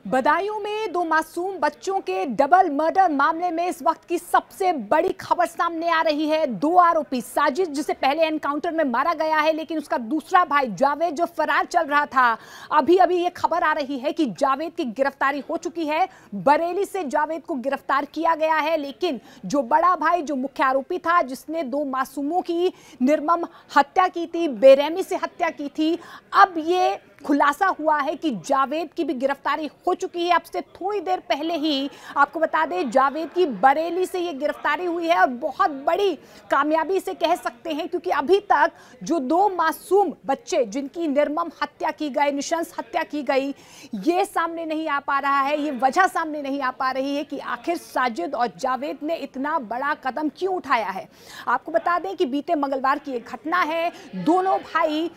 बदायूं में दो मासूम बच्चों के डबल मर्डर मामले में इस वक्त की सबसे बड़ी खबर सामने आ रही है। दो आरोपी साजिद, जिसे पहले एनकाउंटर में मारा गया है, लेकिन उसका दूसरा भाई जावेद जो फरार चल रहा था। अभी अभी ये खबर आ रही है कि जावेद की गिरफ्तारी हो चुकी है। बरेली से जावेद को गिरफ्तार किया गया है, लेकिन जो बड़ा भाई, जो मुख्य आरोपी था, जिसने दो मासूमों की निर्मम हत्या की थी, बेरहमी से हत्या की थी, अब ये खुलासा हुआ है कि जावेद की भी गिरफ्तारी हो चुकी है। अब से थोड़ी देर पहले ही आपको बता दें, जावेद की बरेली से ये गिरफ्तारी हुई है और बहुत बड़ी कामयाबी से कह सकते हैं, क्योंकि अभी तक जो दो मासूम बच्चे जिनकी निर्मम हत्या की गई, नृशंस हत्या की गई, ये सामने नहीं आ पा रहा है। ये वजह सामने नहीं आ पा रही है कि आखिर साजिद और जावेद ने इतना बड़ा कदम क्यों उठाया है। आपको बता दें कि बीते मंगलवार की एक घटना है। दोनों भाई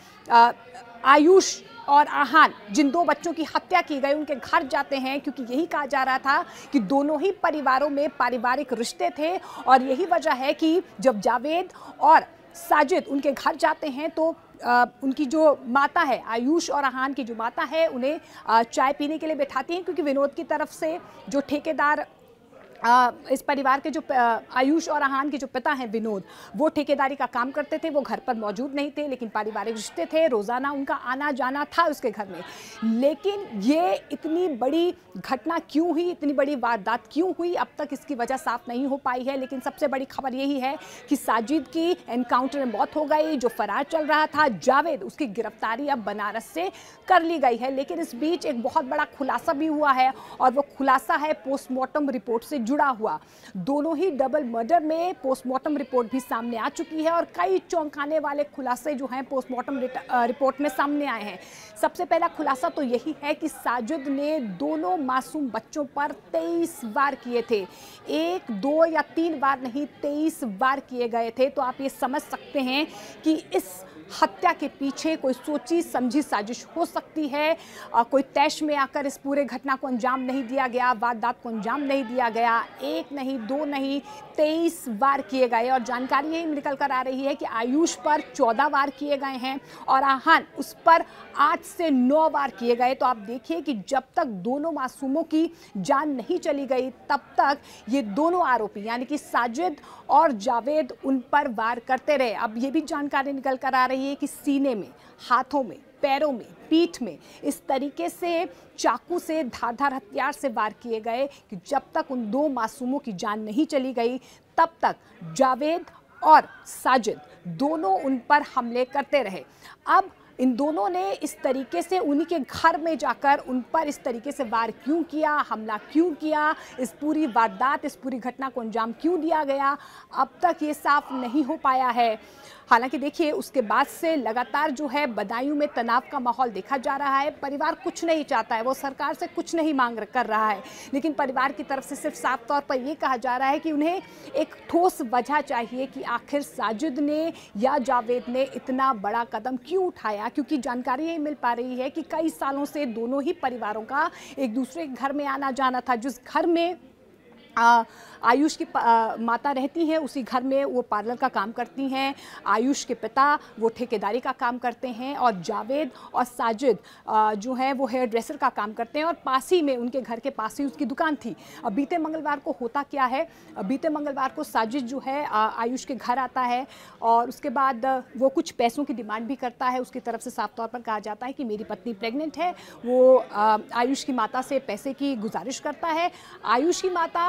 आयुष और आहान, जिन दो बच्चों की हत्या की गई, उनके घर जाते हैं, क्योंकि यही कहा जा रहा था कि दोनों ही परिवारों में पारिवारिक रिश्ते थे। और यही वजह है कि जब जावेद और साजिद उनके घर जाते हैं तो उनकी जो माता है, आयुष और आहान की जो माता है, उन्हें चाय पीने के लिए बैठाती हैं, क्योंकि विनोद की तरफ से जो ठेकेदार इस परिवार के जो आयुष और आहान के जो पिता हैं विनोद, वो ठेकेदारी का काम करते थे। वो घर पर मौजूद नहीं थे, लेकिन पारिवारिक रिश्ते थे, रोज़ाना उनका आना जाना था उसके घर में। लेकिन ये इतनी बड़ी घटना क्यों हुई, इतनी बड़ी वारदात क्यों हुई, अब तक इसकी वजह साफ नहीं हो पाई है। लेकिन सबसे बड़ी खबर यही है कि साजिद की एनकाउंटर में मौत हो गई। जो फरार चल रहा था जावेद, उसकी गिरफ्तारी अब बनारस से कर ली गई है। लेकिन इस बीच एक बहुत बड़ा खुलासा भी हुआ है, और वो खुलासा है पोस्टमार्टम रिपोर्ट से जुड़ा हुआ। दोनों ही डबल मर्डर में पोस्टमार्टम रिपोर्ट भी सामने आ चुकी है, और कई चौंकाने वाले खुलासे जो हैं पोस्टमार्टम रिपोर्ट में सामने आए हैं। सबसे पहला खुलासा तो यही है कि साजिद ने दोनों मासूम बच्चों पर 23 वार किए थे। 1, 2 या 3 वार नहीं, 23 वार किए गए थे। तो आप ये समझ सकते हैं कि इस हत्या के पीछे कोई सोची समझी साजिश हो सकती है। कोई तैश में आकर इस पूरे घटना को अंजाम नहीं दिया गया, वारदात को अंजाम नहीं दिया गया। 1 नहीं, 2 नहीं, 23 वार किए गए। और जानकारी यही निकल कर आ रही है कि आयुष पर 14 वार किए गए हैं और आहान, उस पर 8 से 9 वार किए गए। तो आप देखिए कि जब तक दोनों मासूमों की जान नहीं चली गई, तब तक ये दोनों आरोपी यानी कि साजिद और जावेद उन पर वार करते रहे। अब ये भी जानकारी निकल कर आ रही है कि सीने में, हाथों में, पैरों में, पीठ में इस तरीके से चाकू से, धारदार हथियार से वार किए गए कि जब तक उन दो मासूमों की जान नहीं चली गई, तब तक जावेद और साजिद दोनों उन पर हमले करते रहे। अब इन दोनों ने इस तरीके से उन्हीं के घर में जाकर उन पर इस तरीके से वार क्यों किया, हमला क्यों किया, इस पूरी वारदात, इस पूरी घटना को अंजाम क्यों दिया गया, अब तक ये साफ नहीं हो पाया है। हालांकि देखिए, उसके बाद से लगातार जो है बदायूं में तनाव का माहौल देखा जा रहा है। परिवार कुछ नहीं चाहता है, वो सरकार से कुछ नहीं मांग कर रहा है, लेकिन परिवार की तरफ से सिर्फ साफ तौर पर ये कहा जा रहा है कि उन्हें एक ठोस वजह चाहिए कि आखिर साजिद ने या जावेद ने इतना बड़ा कदम क्यों उठाया। क्योंकि जानकारी ये मिल पा रही है कि कई सालों से दोनों ही परिवारों का एक दूसरे के घर में आना जाना था। जिस घर में आयुष की माता रहती हैं, उसी घर में वो पार्लर का काम करती हैं। आयुष के पिता वो ठेकेदारी का काम करते हैं, और जावेद और साजिद जो है वो हेयर ड्रेसर का काम करते हैं, और पास ही में, उनके घर के पास ही उसकी दुकान थी। अब बीते मंगलवार को होता क्या है, बीते मंगलवार को साजिद जो है आयुष के घर आता है, और उसके बाद वो कुछ पैसों की डिमांड भी करता है। उसकी तरफ से साफ तौर पर कहा जाता है कि मेरी पत्नी प्रेग्नेंट है। वो आयुष की माता से पैसे की गुजारिश करता है। आयुष की माता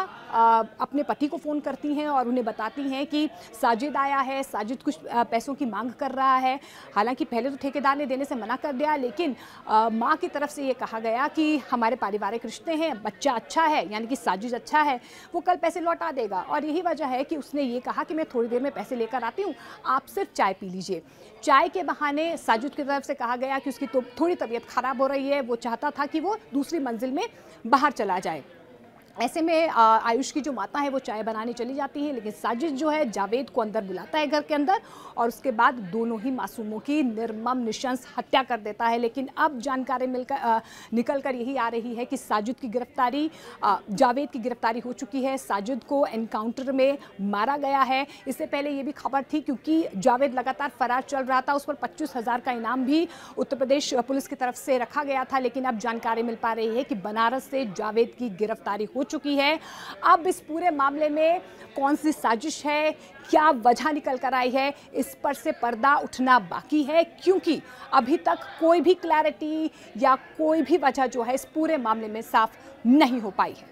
अपने पति को फ़ोन करती हैं और उन्हें बताती हैं कि साजिद आया है, साजिद कुछ पैसों की मांग कर रहा है। हालांकि पहले तो ठेकेदार ने देने से मना कर दिया, लेकिन मां की तरफ से ये कहा गया कि हमारे पारिवारिक रिश्ते हैं, बच्चा अच्छा है, यानी कि साजिद अच्छा है, वो कल पैसे लौटा देगा। और यही वजह है कि उसने ये कहा कि मैं थोड़ी देर में पैसे लेकर आती हूँ, आप सिर्फ चाय पी लीजिए। चाय के बहाने साजिद की तरफ से कहा गया कि उसकी तो थोड़ी तबीयत खराब हो रही है, वो चाहता था कि वो दूसरी मंजिल में बाहर चला जाए। ऐसे में आयुष की जो माता है वो चाय बनाने चली जाती है, लेकिन साजिद जो है जावेद को अंदर बुलाता है घर के अंदर और उसके बाद दोनों ही मासूमों की निर्मम निशंस हत्या कर देता है। लेकिन अब जानकारी निकल कर यही आ रही है कि साजिद की गिरफ्तारी जावेद की गिरफ्तारी हो चुकी है। साजिद को एनकाउंटर में मारा गया है। इससे पहले ये भी खबर थी, क्योंकि जावेद लगातार फरार चल रहा था, उस पर 25,000 का इनाम भी उत्तर प्रदेश पुलिस की तरफ से रखा गया था। लेकिन अब जानकारी मिल पा रही है कि बनारस से जावेद की गिरफ्तारी हो चुकी है। अब इस पूरे मामले में कौन सी साजिश है, क्या वजह निकल कर आई है, इस पर से पर्दा उठना बाकी है, क्योंकि अभी तक कोई भी क्लैरिटी या कोई भी वजह जो है इस पूरे मामले में साफ नहीं हो पाई है।